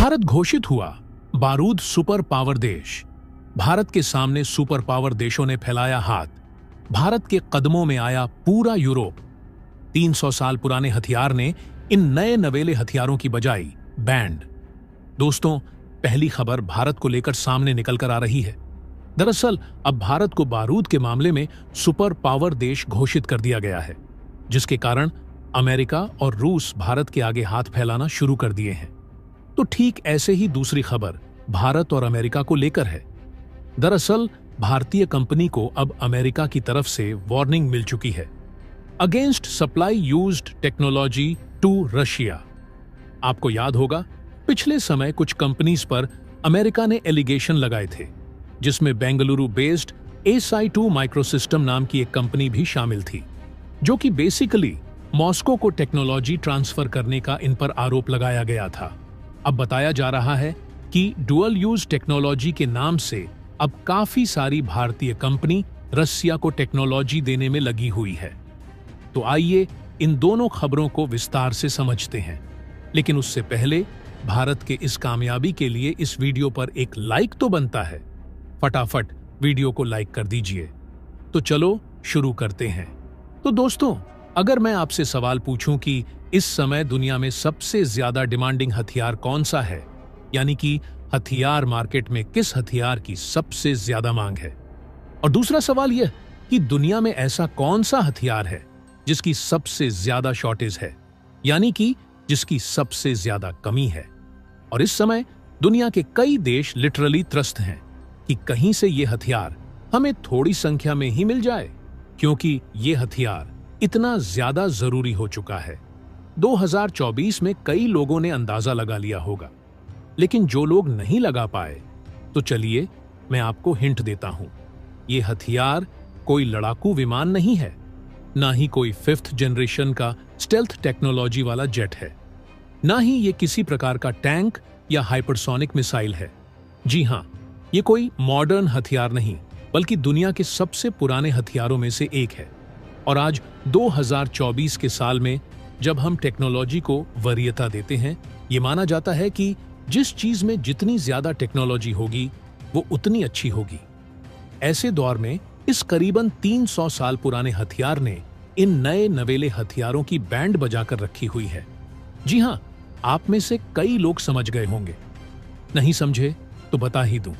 भारत घोषित हुआ बारूद सुपर पावर देश। भारत के सामने सुपर पावर देशों ने फैलाया हाथ। भारत के कदमों में आया पूरा यूरोप। 300 साल पुराने हथियार ने इन नए नवेले हथियारों की बजाई बैंड। दोस्तों, पहली खबर भारत को लेकर सामने निकल कर आ रही है। दरअसल अब भारत को बारूद के मामले में सुपर पावर देश घोषित कर दिया गया है, जिसके कारण अमेरिका और रूस भारत के आगे हाथ फैलाना शुरू कर दिए हैं। तो ठीक ऐसे ही दूसरी खबर भारत और अमेरिका को लेकर है। दरअसल भारतीय कंपनी को अब अमेरिका की तरफ से वार्निंग मिल चुकी है, against supply used technology to Russia. आपको याद होगा, पिछले समय कुछ कंपनीज पर अमेरिका ने एलिगेशन लगाए थे, जिसमें बेंगलुरु बेस्ड SI2 माइक्रोसिस्टम नाम की एक कंपनी भी शामिल थी, जो कि बेसिकली मॉस्को को टेक्नोलॉजी ट्रांसफर करने का इन पर आरोप लगाया गया था। अब बताया जा रहा है कि डुअल यूज टेक्नोलॉजी के नाम से अब काफी सारी भारतीय कंपनी रसिया को टेक्नोलॉजी देने में लगी हुई है। तो आइए इन दोनों खबरों को विस्तार से समझते हैं, लेकिन उससे पहले भारत के इस कामयाबी के लिए इस वीडियो पर एक लाइक तो बनता है। फटाफट वीडियो को लाइक कर दीजिए। तो चलो शुरू करते हैं। तो दोस्तों, अगर मैं आपसे सवाल पूछूं कि इस समय दुनिया में सबसे ज्यादा डिमांडिंग हथियार कौन सा है, यानी कि हथियार मार्केट में किस हथियार की सबसे ज्यादा मांग है, और दूसरा सवाल यह कि दुनिया में ऐसा कौन सा हथियार है जिसकी सबसे ज्यादा शॉर्टेज है, यानी कि जिसकी सबसे ज्यादा कमी है। और इस समय दुनिया के कई देश लिटरली त्रस्त हैं कि कहीं से ये हथियार हमें थोड़ी संख्या में ही मिल जाए, क्योंकि ये हथियार इतना ज्यादा जरूरी हो चुका है। 2024 में कई लोगों ने अंदाजा लगा लिया होगा, लेकिन जो लोग नहीं लगा पाए, तो चलिए मैं आपको हिंट देता हूं। ये हथियार कोई लड़ाकू विमान नहीं है, ना ही कोई 5th जनरेशन का स्टेल्थ टेक्नोलॉजी वाला जेट है, ना ही ये किसी प्रकार का टैंक या हाइपरसोनिक मिसाइल है। जी हां, ये कोई मॉडर्न हथियार नहीं, बल्कि दुनिया के सबसे पुराने हथियारों में से एक है। और आज 2024 के साल में जब हम टेक्नोलॉजी को वरीयता देते हैं, ये माना जाता है कि जिस चीज में जितनी ज्यादा टेक्नोलॉजी होगी वो उतनी अच्छी होगी। ऐसे दौर में इस करीबन 300 साल पुराने हथियार ने इन नए नवेले हथियारों की बैंड बजाकर रखी हुई है। जी हां, आप में से कई लोग समझ गए होंगे। नहीं समझे तो बता ही दूं।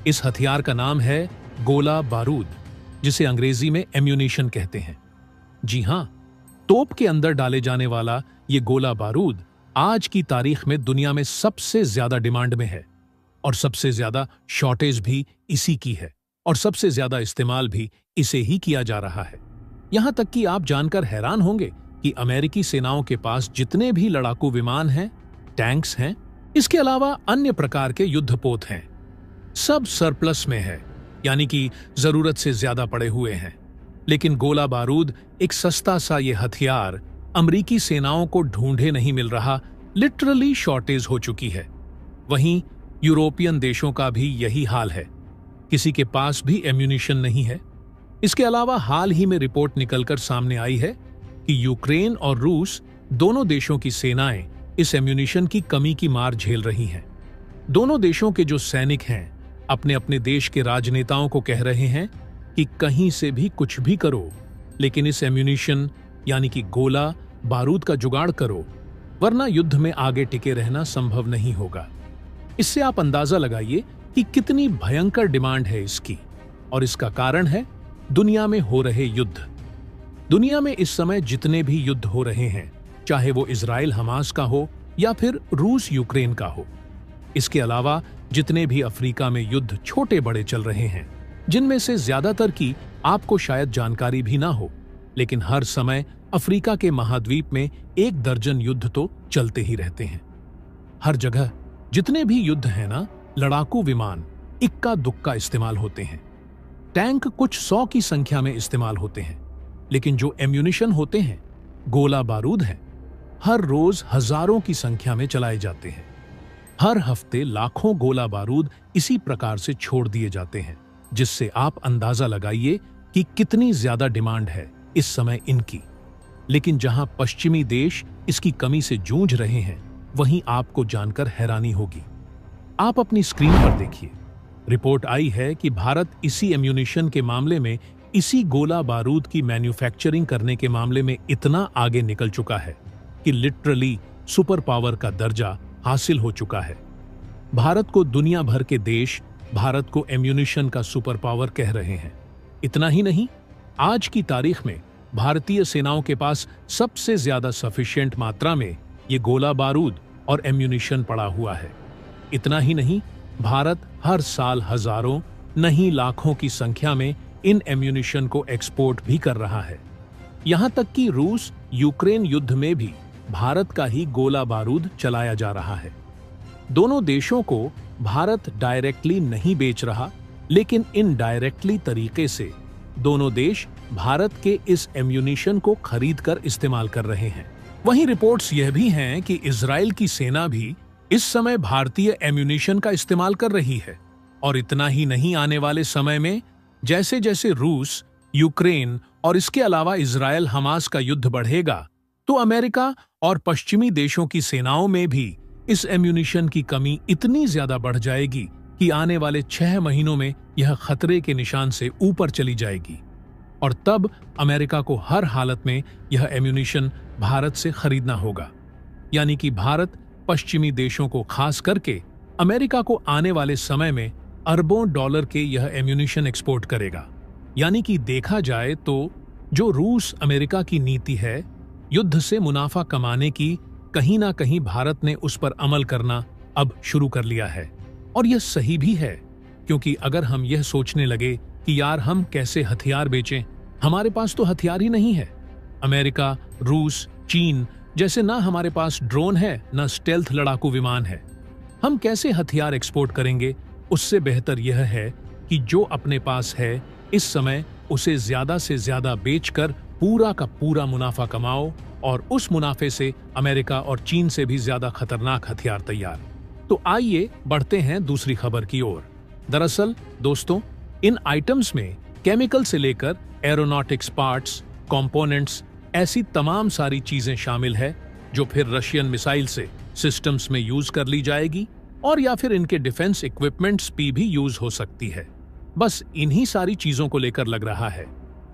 इस हथियार का नाम है गोला बारूद, जिसे अंग्रेजी में एम्यूनिशन कहते हैं। जी हां, तोप के अंदर डाले जाने वाला ये गोला बारूद आज की तारीख में दुनिया में सबसे ज्यादा डिमांड में है, और सबसे ज्यादा शॉर्टेज भी इसी की है, और सबसे ज्यादा इस्तेमाल भी इसे ही किया जा रहा है। यहां तक कि आप जानकर हैरान होंगे कि अमेरिकी सेनाओं के पास जितने भी लड़ाकू विमान हैं, टैंक्स हैं, इसके अलावा अन्य प्रकार के युद्धपोत हैं, सब सरप्लस में है, यानी कि जरूरत से ज्यादा पड़े हुए हैं। लेकिन गोला बारूद एक सस्ता सा ये हथियार अमेरिकी सेनाओं को ढूंढे नहीं मिल रहा, लिटरली शॉर्टेज हो चुकी है। वहीं यूरोपियन देशों का भी यही हाल है, किसी के पास भी एम्यूनिशन नहीं है। इसके अलावा हाल ही में रिपोर्ट निकलकर सामने आई है कि यूक्रेन और रूस दोनों देशों की सेनाएं इस एम्यूनिशन की कमी की मार झेल रही हैं। दोनों देशों के जो सैनिक हैं अपने अपने देश के राजनेताओं को कह रहे हैं कि कहीं से भी कुछ भी करो, लेकिन इस एम्यूनिशन यानी कि गोला बारूद का जुगाड़ करो, वरना युद्ध में आगे टिके रहना संभव नहीं होगा। इससे आप अंदाजा लगाइए कि कितनी भयंकर डिमांड है इसकी, और इसका कारण है दुनिया में हो रहे युद्ध। दुनिया में इस समय जितने भी युद्ध हो रहे हैं, चाहे वो इजराइल हमास का हो या फिर रूस यूक्रेन का हो, इसके अलावा जितने भी अफ्रीका में युद्ध छोटे बड़े चल रहे हैं, जिनमें से ज्यादातर की आपको शायद जानकारी भी ना हो, लेकिन हर समय अफ्रीका के महाद्वीप में 1 दर्जन युद्ध तो चलते ही रहते हैं। हर जगह जितने भी युद्ध हैं ना, लड़ाकू विमान इक्का दुक्का इस्तेमाल होते हैं, टैंक कुछ 100 की संख्या में इस्तेमाल होते हैं, लेकिन जो एम्यूनिशन होते हैं, गोला बारूद हैं, हर रोज हजारों की संख्या में चलाए जाते हैं। हर हफ्ते लाखों गोला बारूद इसी प्रकार से छोड़ दिए जाते हैं, जिससे आप अंदाजा लगाइए कि कितनी ज्यादा डिमांड है इस समय इनकी। लेकिन जहां पश्चिमी देश इसकी कमी से जूझ रहे हैं, वहीं आपको जानकर हैरानी होगी। आप अपनी स्क्रीन पर देखिए, रिपोर्ट आई है कि भारत इसी एम्यूनिशन के मामले में, इसी गोला बारूद की मैन्युफैक्चरिंग करने के मामले में इतना आगे निकल चुका है कि लिटरली सुपर पावर का दर्जा हासिल हो चुका है। भारत को दुनिया भर के देश भारत को एम्यूनिशन का सुपर पावर कह रहे हैं। इतना ही नहीं, आज की तारीख में भारतीय सेनाओं के पास सबसे ज्यादा सफिशिएंट मात्रा में ये गोला बारूद और एम्यूनिशन पड़ा हुआ है। इतना ही नहीं, भारत हर साल हजारों नहीं लाखों की संख्या में इन एम्यूनिशन को एक्सपोर्ट भी कर रहा है। यहां तक कि रूस यूक्रेन युद्ध में भी भारत का ही गोला बारूद चलाया जा रहा है। दोनों देशों को भारत डायरेक्टली नहीं बेच रहा, लेकिन इनडायरेक्टली तरीके से दोनों देश भारत के इस एम्यूनिशन को खरीदकर इस्तेमाल कर रहे हैं। वहीं रिपोर्ट्स यह भी हैं कि इजराइल की सेना भी इस समय भारतीय एम्यूनिशन का इस्तेमाल कर रही है। और इतना ही नहीं, आने वाले समय में जैसे जैसे रूस, यूक्रेन और इसके अलावा इजराइल हमास का युद्ध बढ़ेगा, तो अमेरिका और पश्चिमी देशों की सेनाओं में भी इस एम्यूनिशन की कमी इतनी ज्यादा बढ़ जाएगी कि आने वाले 6 महीनों में यह खतरे के निशान से ऊपर चली जाएगी। और तब अमेरिका को हर हालत में यह एम्यूनिशन भारत से खरीदना होगा। यानी कि भारत पश्चिमी देशों को खास करके अमेरिका को आने वाले समय में अरबों डॉलर के यह एम्यूनिशन एक्सपोर्ट करेगा। यानी कि देखा जाए तो जो रूस अमेरिका की नीति है, युद्ध से मुनाफा कमाने की, कहीं ना कहीं भारत ने उस पर अमल करना अब शुरू कर लिया है। और यह सही भी है, क्योंकि अगर हम यह सोचने लगे कि यार हम कैसे हथियार बेचें, हमारे पास तो हथियार ही नहीं है। अमेरिका, रूस, चीन जैसे ना हमारे पास ड्रोन है, ना स्टेल्थ लड़ाकू विमान है, हम कैसे हथियार एक्सपोर्ट करेंगे? उससे बेहतर यह है कि जो अपने पास है इस समय उसे ज्यादा से ज्यादा बेचकर पूरा का पूरा मुनाफा कमाओ, और उस मुनाफे से अमेरिका और चीन से भी ज्यादा खतरनाक हथियार तैयार। तो आइए बढ़ते हैं दूसरी खबर की ओर। दरअसल दोस्तों, इन आइटम्स में केमिकल से लेकर एरोनॉटिक्स पार्ट्स, कंपोनेंट्स, ऐसी तमाम सारी चीजें शामिल है जो फिर रशियन मिसाइल से सिस्टम्स में यूज कर ली जाएगी, और या फिर इनके डिफेंस इक्विपमेंट्स पे भी यूज हो सकती है। बस इन्हीं सारी चीजों को लेकर लग रहा है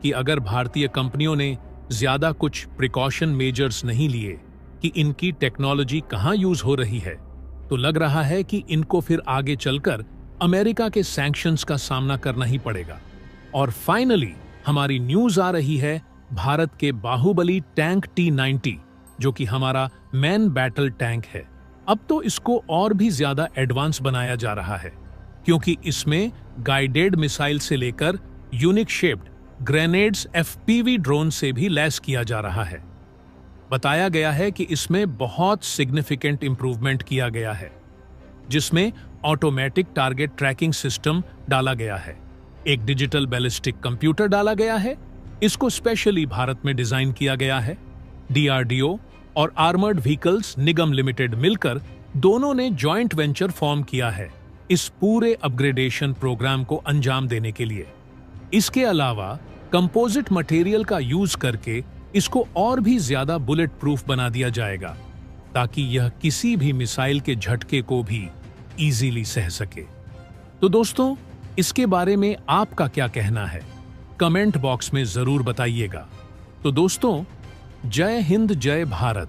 कि अगर भारतीय कंपनियों ने ज्यादा कुछ प्रिकॉशन मेजर्स नहीं लिए कि इनकी टेक्नोलॉजी कहां यूज हो रही है, तो लग रहा है कि इनको फिर आगे चलकर अमेरिका के सैंक्शंस का सामना करना ही पड़ेगा। और फाइनली हमारी न्यूज आ रही है भारत के बाहुबली टैंक T-90, जो कि हमारा मैन बैटल टैंक है। अब तो इसको और भी ज्यादा एडवांस बनाया जा रहा है, क्योंकि इसमें गाइडेड मिसाइल से लेकर unique shaped grenades FPV drone से भी लैस किया जा रहा है। बताया गया है कि इसमें बहुत सिग्निफिकेंट इंप्रूवमेंट किया गया है, जिसमें ऑटोमेटिक टारगेट ट्रैकिंग सिस्टम डाला गया है, एक डिजिटल बैलिस्टिक कंप्यूटर डाला गया है। इसको स्पेशली भारत में डिजाइन किया गया है। DRDO और आर्मर्ड व्हीकल्स निगम लिमिटेड मिलकर दोनों ने जॉइंट वेंचर फॉर्म किया है इस पूरे अपग्रेडेशन प्रोग्राम को अंजाम देने के लिए। इसके अलावा कंपोजिट मटेरियल का यूज करके इसको और भी ज्यादा बुलेट प्रूफ बना दिया जाएगा, ताकि यह किसी भी मिसाइल के झटके को भी इजीली सह सके। तो दोस्तों, इसके बारे में आपका क्या कहना है? कमेंट बॉक्स में जरूर बताइएगा। तो दोस्तों, जय हिंद, जय भारत।